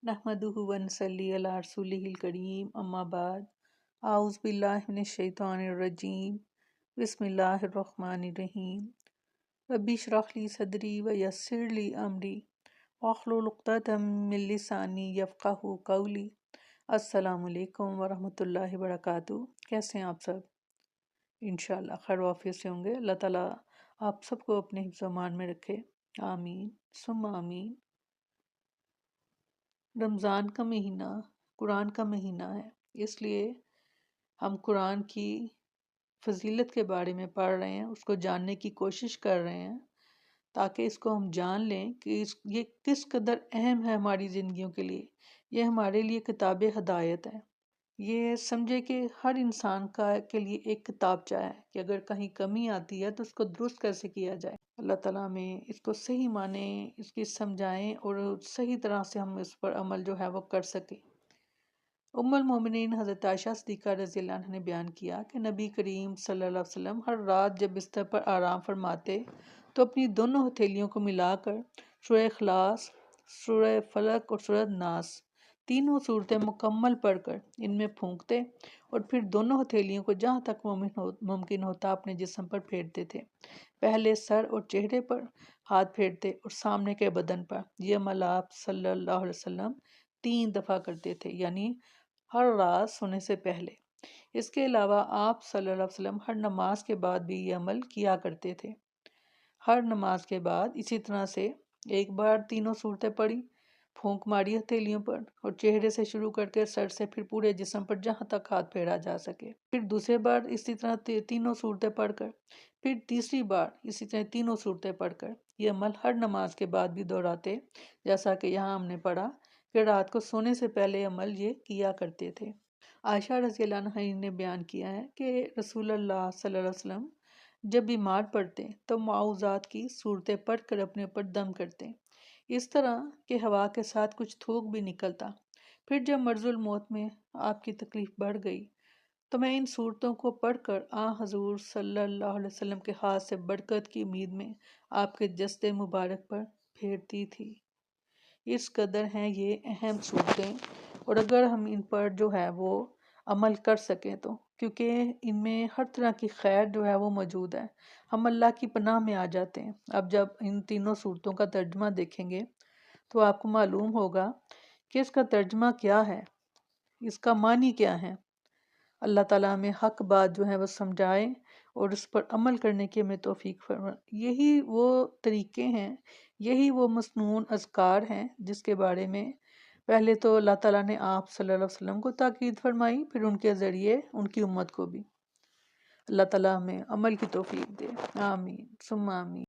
नहमदुहु व नसल्ली अला रसूलिहिल करीम अम्मा बाद आउज़ बिल्लाहि मिनश शैतानिर रजीम बिस्मिल्लाहिर रहमानिर रहीम रब्बि इश्रह ली सदरी व यस्सिर ली अमरी वाहलुल उक़दतम मिन लिसानी यफ़क़हू क़ौली। अस्सलामु अलैकुम व रहमतुल्लाहि व बरकातुहू। कैसे हैं आप सब? इंशाअल्लाह खैर वाफ़ियत से होंगे। अल्लाह ताला आप सबको अपने हिफ्ज़ व अमान में रखे, आमीन सुम्मा आमीन। रमज़ान का महीना कुरान का महीना है, इसलिए हम कुरान की फजीलत के बारे में पढ़ रहे हैं, उसको जानने की कोशिश कर रहे हैं ताकि इसको हम जान लें कि ये किस कदर अहम है हमारी ज़िंदगियों के लिए। ये हमारे लिए किताब हिदायत है। ये समझे कि हर इंसान का के लिए एक किताबचा है कि अगर कहीं कमी आती है तो उसको दुरुस्त कैसे किया जाए। अल्लाह ताला हमें इसको सही माने, इसकी समझाएं और सही तरह से हम इस पर अमल जो है वो कर सकें। उम्मुल मोमिनीन हज़रत आयशा सिद्दीक़ा रज़ियल्लाहु अन्हा ने बयान किया कि नबी करीम सल्लल्लाहु अलैहि वसल्लम हर रात जब बिस्तर पर आराम फरमाते तो अपनी दोनों हथेलियों को मिलाकर सूरह इखलास, सूरह फलक और सूरह नास तीनों सूरतें मुकम्मल पढ़कर इनमें फूंकते और फिर दोनों हथेलियों को जहाँ तक मुमकिन होता अपने जिस्म पर फेरते थे। पहले सर और चेहरे पर हाथ फेरते और सामने के बदन पर। यह अमल आप सल्लल्लाहु अलैहि वसल्लम 3 दफ़ा करते थे, यानी हर रात सोने से पहले। इसके अलावा आप सल्लल्लाहु अलैहि वसल्लम हर नमाज के बाद भी ये अमल किया करते थे। हर नमाज के बाद इसी तरह से एक बार तीनों सूरतें पढ़ी, फूंक मारी हथेलियों पर और चेहरे से शुरू करके सर से फिर पूरे जिस्म पर जहाँ तक हाथ फेरा जा सके। फिर दूसरे बार इसी तरह तीनों सूरतें पढ़कर, फिर तीसरी बार इसी तरह तीनों सूरतें पढ़कर ये अमल हर नमाज के बाद भी दोहराते, जैसा कि यहाँ हमने पढ़ा कि रात को सोने से पहले अमल ये किया करते थे। आयशा रज़ियल्लाहु अन्हा ने बयान किया है कि रसूलुल्लाह सल्लल्लाहु अलैहि वसल्लम जब बीमार पड़ते तो मुआवज़ात की सूरतें पढ़कर अपने ऊपर दम करते, इस तरह कि हवा के साथ कुछ थूक भी निकलता। फिर जब मर्ज़ुल मौत में आपकी तकलीफ़ बढ़ गई तो मैं इन सूरतों को पढ़कर हज़ूर सल्लल्लाहु अलैहि वसल्लम के हाथ से बरकत की उम्मीद में आपके जस्ते मुबारक पर फेरती थी। इस कदर हैं ये अहम सूरतें और अगर हम इन पर जो है वो अमल कर सकें तो, क्योंकि इनमें हर तरह की खैर जो है वो मौजूद है, हम अल्लाह की पनाह में आ जाते हैं। अब जब इन तीनों सूरतों का तर्जमा देखेंगे तो आपको मालूम होगा कि इसका तर्जमा क्या है, इसका मानी क्या है। अल्लाह ताला हमें हक बात जो है वो समझाए और उस पर अमल करने की हमें तौफीक फरमाए। यही वो तरीके हैं, यही वो मसनून अज़कार हैं जिसके बारे में पहले तो अल्लाह ताला ने आप सल्लल्लाहु अलैहि वसल्लम को ताकीद फरमाई, फिर उनके ज़रिए उनकी उम्मत को भी। अल्लाह ताला हमें अमल की तौफीक दे, आमीन सुम्मा आमीन।